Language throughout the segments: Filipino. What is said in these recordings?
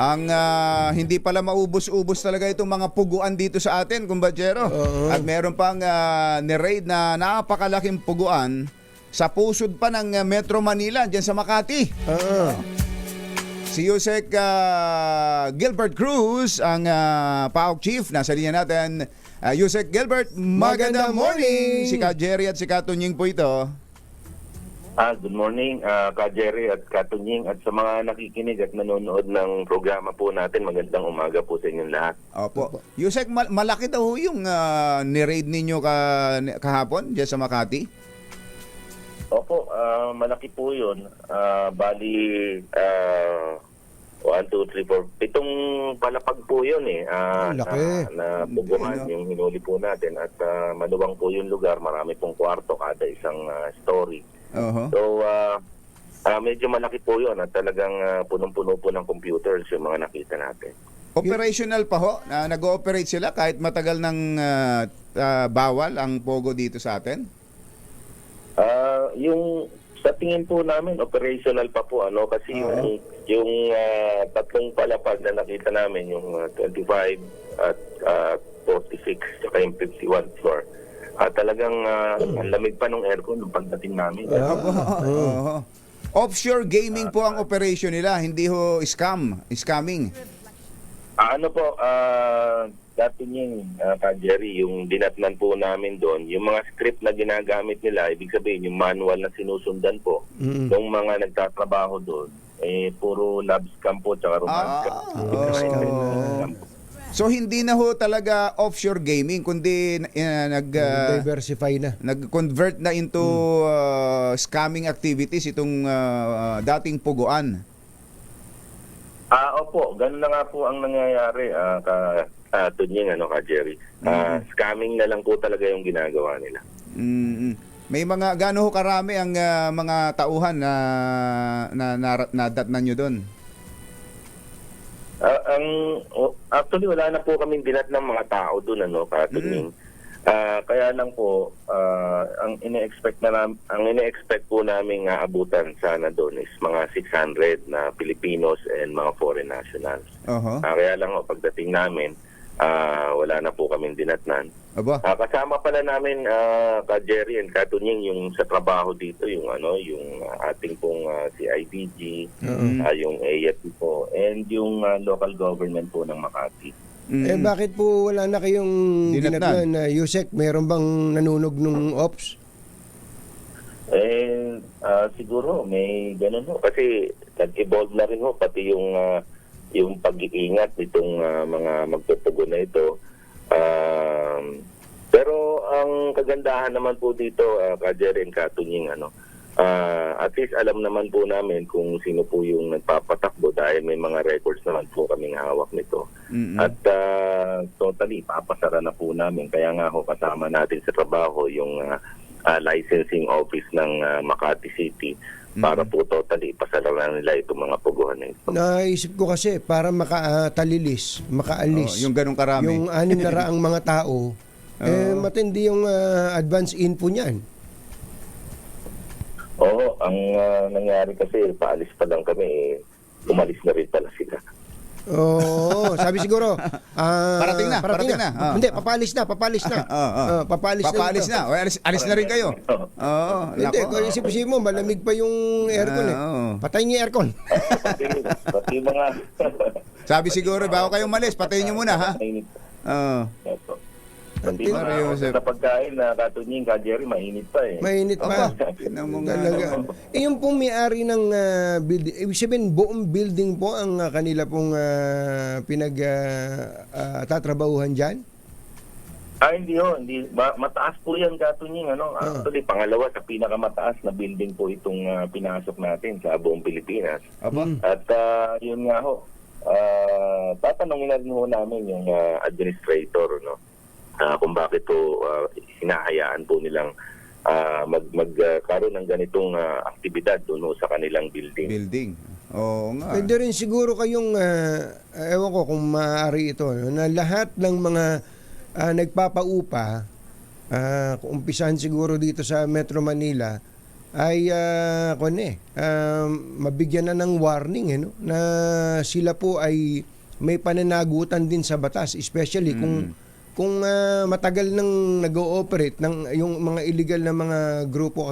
ang hindi pala maubos-ubos talaga itong mga puguan dito sa atin, kumbachero. At meron pang ni-raid na napakalaking puguan sa pusod pa ng Metro Manila, dyan sa Makati. Si Yusek Gilbert Cruz, ang PAOK Chief, nasa linya natin. Yusek Gilbert, magandang morning! Si Ka Jerry at si Ka Tunying po ito. Good morning, Ka Jerry at Ka Tunying, at sa mga nakikinig at nanonood ng programa po natin, magandang umaga po sa inyong lahat. Opo. Yusek, malaki daw yung ni-raid ninyo kahapon dyan sa Makati? Opo, malaki po yun. Bali, 1, 2, 3, 4. Pitong palapag po yun eh. Laki. Na puguhan yung hinuli po natin. At maluwang po yung lugar. Marami pong kwarto kada isang story. So, medyo malaki po yun. At talagang punong-puno po ng computers yung mga nakita natin. Operational pa ho? Nag-ooperate sila kahit matagal ng bawal ang Pogo dito sa atin? Yung sa tingin po namin operational pa po kasi yung tatlong palapag na nakita namin, yung 25 at 46 saka yung 51 floor, talagang ang lamig pa ng aircon nung pagdating namin. Offshore gaming po ang operation nila, hindi ho scamming. Dati yung Ka Jerry, yung dinatnan po namin doon, yung mga script na ginagamit nila, ibig sabihin yung manual na sinusundan po, yung mga nagtatrabaho doon, puro lab scam po tsaka romance scam. So hindi na ho talaga offshore gaming, kundi diversify na. Nag-convert na into scamming activities itong dating puguan. Opo, ganun na nga po ang nangyayari, Tunying, Ka Jerry. Scamming na lang po talaga yung ginagawa nila. May mga gaano ho karami ang mga tauhan na nadatnan nyo doon? Actually, wala na po kaming dinat ng mga tao doon, Ka Tunying. Kaya lang po, ang ine-expect po namin abutan sana doon is mga 600 na Filipinos and mga foreign nationals. Kaya lang pagdating namin, wala na po kaming dinatnan. Kasama pala namin, Ka Jerry and Ka Tunying, yung sa trabaho dito, yung yung ating pong CIDG, yung AFP po, and yung local government po ng Makati. Bakit po wala na kayong dinatnan na Yusek? Mayroon bang nanunog nung ops? Siguro may ganun ho. Kasi nag-evolve na rin ho, pati yung pag-iingat nitong mga magpupugo na ito. Pero ang kagandahan naman po dito, Ka Jerry and Ka Tunying, at least alam naman po namin kung sino po yung nagpapatakbo dahil may mga records naman po kaming hawak nito. At totally, papasara na po namin. Kaya nga kasama natin sa trabaho yung licensing office ng Makati City para po totally pasara na nila itong mga puguhan na ito. Naisip ko kasi para makaalis, yung ganun karami. yung 600 mga tao, matindi yung advance info niyan. Oo, ang nangyari kasi, paalis pa lang kami, umalis na rin pala sila. Oo, sabi siguro, parating na. Hindi, papalis na. Papalis na. Alis na rin kayo. Hindi, kung isip-isip mo, malamig pa yung aircon Patayin niyo yung aircon. Pati mga... Sabi siguro, bago kayo malis, patayin niyo muna, ha? Pati mga pagkain na Ka Tunying, Ka Jerry, mainit pa eh. Mainit pa. Talaga. Yung pong may-ari ng building, ibig sabihin, buong building po ang kanila pong tatrabahuhan dyan? Hindi ho. Mataas po yan, Ka Tunying. Actually, pangalawa sa pinakamataas na building po itong pinasok natin sa buong Pilipinas. At yun nga ho, tatanungin na rin ho namin yung administrator, kung bakit po hinahayaan po nilang magkaroon ng ganitong aktibidad doon sa kanilang building. Oo nga. Pwede rin siguro kayong, ewan ko kung maaari ito, na lahat ng mga nagpapaupa, kung umpisahan siguro dito sa Metro Manila, ay mabigyan na ng warning no, na sila po ay may pananagutan din sa batas, especially kung matagal nang nag-ooperate ng yung mga illegal na mga grupo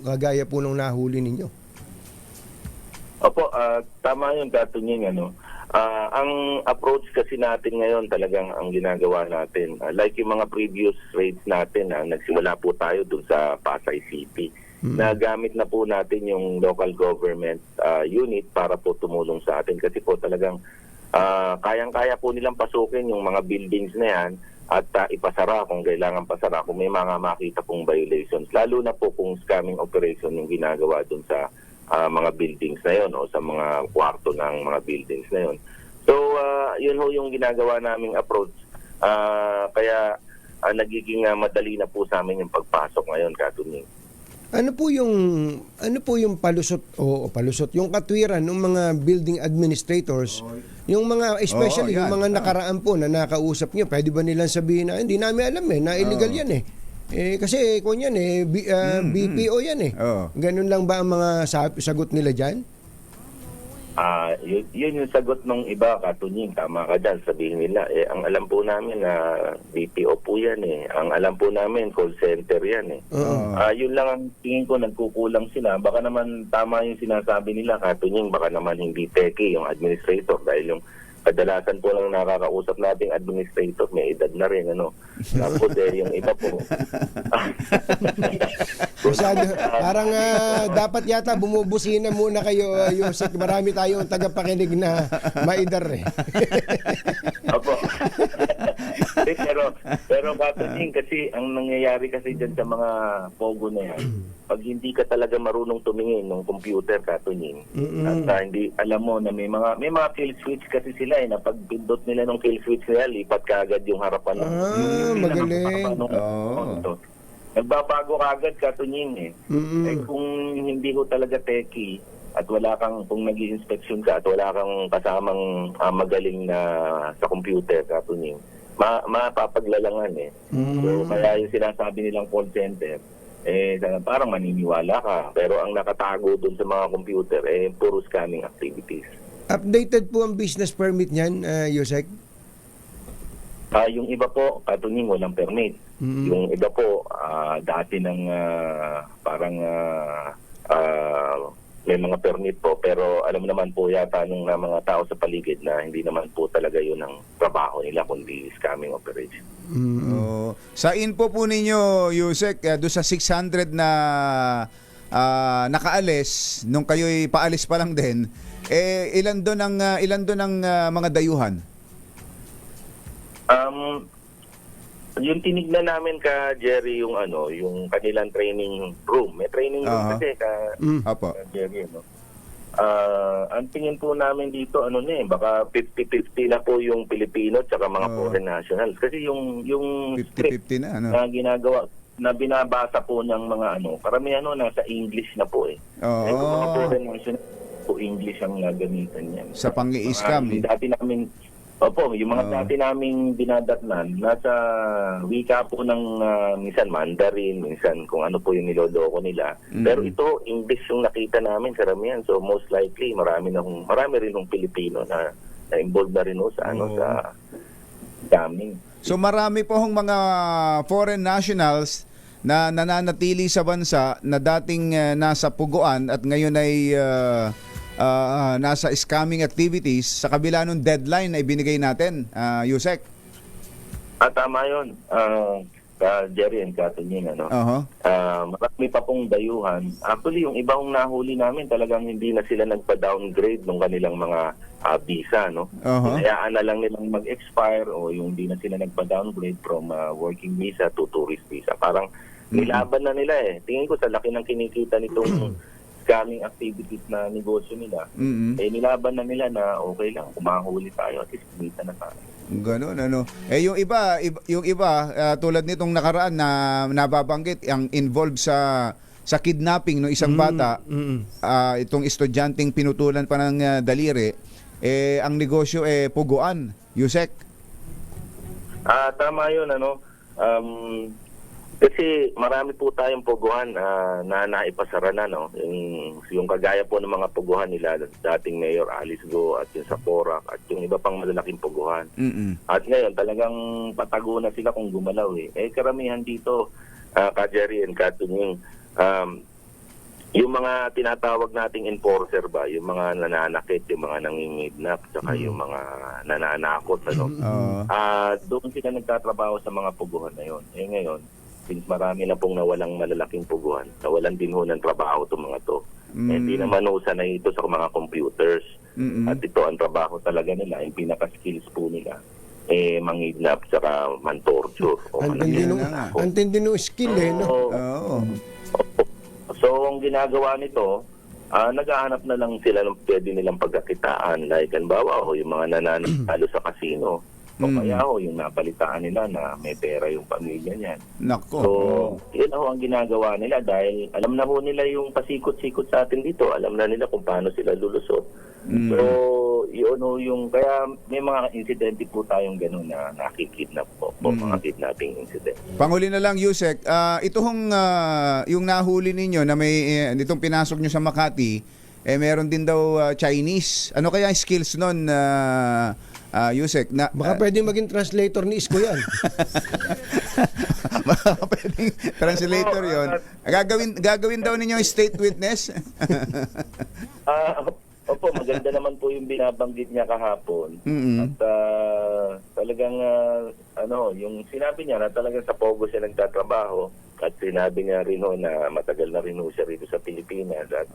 kagaya po nung nahuli ninyo. Opo, tama yun, Katunying, ang approach kasi natin ngayon talagang ang ginagawa natin, like yung mga previous raids natin, nagsimula po tayo dun sa Pasay City. Nagamit na po natin yung local government unit para po tumulong sa atin kasi po talagang kayang-kaya po nilang pasukin yung mga buildings na yan at ipasara kung kailangan pasara kung may mga makita pong violations. Lalo na po kung scamming operation yung ginagawa dun sa mga buildings na yon o sa mga kwarto ng mga buildings na yon. So, yun ho yung ginagawa naming approach. Kaya nagiging madali na po sa amin yung pagpasok ngayon, Katunying. Ano po yung palusot yung katwiran ng mga building administrators, yung mga especially yung mga nakaraan po na nakausap niyo, pwede ba nilang sabihin na hindi namin alam na illegal yan kasi kung yan BPO yan Ganun lang ba ang mga sagot nila diyan? Yun yung sagot ng iba, Katunying. Tama ka dyan. Sabihin nila, ang alam po namin na BPO po yan Ang alam po namin, call center yan Yun lang ang tingin ko, nagkukulang sila. Baka naman tama yung sinasabi nila, Katunying. Baka naman hindi teki yung administrator dahil yung kadalasan po lang nakakausap nating administrator, may edad na rin, Tapos yung iba po. Parang dapat yata bumubusina muna kayo, Yusek. Marami tayong tagapakinig na maedar Opo. pero Katunying, kasi ang nangyayari kasi dyan sa mga pogo na yan, pag hindi ka talaga marunong tumingin ng computer, Katunying, at hindi alam mo na may mga kill switch kasi sila na pag pindot nila ng kill switch nila, lipat ka agad yung harapan magaling. Nagbabago ka agad, Katunying kung hindi ko talaga techie at wala kang, kung nag-i-inspection ka at wala kang kasamang magaling na sa computer, Katunying, mapapaglalangan So kaya yung sinasabi nilang call center, parang maniniwala ka. Pero ang nakatago doon sa mga computer, puro scamming activities. Updated po ang business permit niyan, Yusek? Yung iba po, Katunying, walang permit. Yung iba po, dati ng may mga permit po. Pero alam naman po yata ng mga tao sa paligid na hindi naman po talaga yun ang trabaho nila, kundi scamming operation. Sa info po ninyo, Yusek, doon sa 600 na nakaalis, nung kayo'y paalis pa lang din, ilan doon ang mga dayuhan? Yung tinignan namin Jerry, yung kanilang training room. May training room kasi Jerry, ang tingin po namin dito baka 50-50 na po yung Pilipino at saka mga foreign nationals. Kasi yung 50-50 na ginagawa na binabasa po ng mga karamihan nasa English na po kung mga foreign nationals po English ang gagamitan niyan. Sa pang-i-scam dati namin yung mga dati naming dinadatnan nasa wika po ng minsan Mandarin, minsan kung ano po yung niloloko nila. Pero ito English yung nakita namin karamihan. So most likely marami rin ng Pilipino na involved na rin sa sa scamming. So marami po hong mga foreign nationals na nananatili sa bansa na dating nasa puguan at ngayon ay nasa scamming activities sa kabila ng deadline na ibinigay natin, Yusek. Tama yun, Jerry and Katunying. Marami pa pong dayuhan. Actually, yung ibang nahuli namin talagang hindi na sila nagpa-downgrade ng kanilang mga visa. Hayaan na lang nilang mag-expire o yung hindi na sila nagpa-downgrade from working visa to tourist visa. Parang nilaban na nila Tingin ko sa laki ng kinikita nitong scamming activities na negosyo nila, nilaban na nila na okay lang, kumahuli tayo at least kumita na tayo. Ganun, yung iba tulad nitong nakaraan na nababanggit, ang involved sa kidnapping ng isang bata, itong estudyanteng pinutulan pa ng daliri, ang negosyo puguan, Yusek. Tama yun, Kasi marami po tayong puguhan na naipasara na, no? Yung kagaya po ng mga puguhan nila, dating Mayor Alice Go at yung sa Porac at yung iba pang malalaking puguhan. At ngayon, talagang patago na sila kung gumalaw eh. Karamihan dito, Ka Jerry and Ka Tunying, yung mga tinatawag nating enforcer ba, yung mga nananakit, yung mga nangingidnap, saka yung mga nananakot, ano? Doon sila nagtatrabaho sa mga puguhan na yun. Ngayon, since marami na pong nawalang malalaking puguhan, nawalan din ho ng trabaho itong mga to. Hindi naman ho sanay ito sa mga computers. At ito, ang trabaho talaga nila, yung pinaka-skills po nila, mangidnap, saka man-torture. Ang tindi nung skill eh, no? So, ang ginagawa nito, naghahanap na lang sila ng pwede nilang pagkakitaan. Like, halimbawa, yung mga nananalo sa casino, o kaya yung napalitaan nila na may pera yung pamilya niyan. Nako. So, yun ho ang ginagawa nila dahil alam na ho nila yung pasikot-sikot sa atin dito. Alam na nila kung paano sila lulusot. So, yun ho yung, kaya may mga insidente po tayong gano'n na nakikidnap po, mga kidnapping incident. Panghuli na lang, Yusek, ito hong yung nahuli ninyo na may itong pinasok nyo sa Makati, meron din daw Chinese. Ano kaya ang skills nun, Yusek? Baka pwede maging translator ni Isko yan. Baka pwedeng translator yon. Gagawin daw ninyo state witness? Opo, maganda naman po yung binabanggit niya kahapon. At talagang yung sinabi niya na talagang sa Pogo siya nagtatrabaho at sinabi niya rin ho na matagal na rin ho siya rito sa Pilipinas at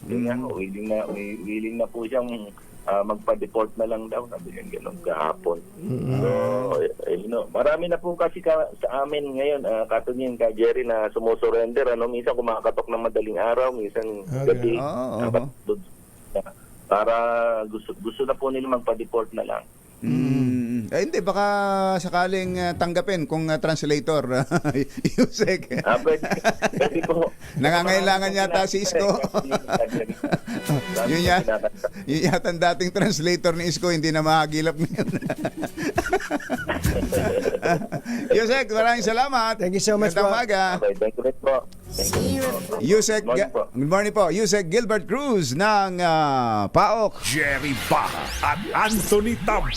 yun nga ho, willing na po siyang magpa-deport na lang daw, sabi niya gano'n kahapon. So, marami na po kasi sa amin ngayon, Katunying, Ka Jerry, na sumusurrender. Minsan kumakatok ng madaling araw, minsan gabi. Para gusto na po nila magpa-deport na lang. Hindi, baka sakaling tanggapin kung translator, Yusek. Pwede po. Nangangailangan yata si Isko. Yun yata ang dating translator ni Isko, hindi na mahagilap ngayon. Yusek, maraming salamat. Thank you so much po. Umaga. Okay, thank you po. Yusek, good morning po. Yusek Gilbert Cruz ng PAOK. Jerry Baha at Anthony Taber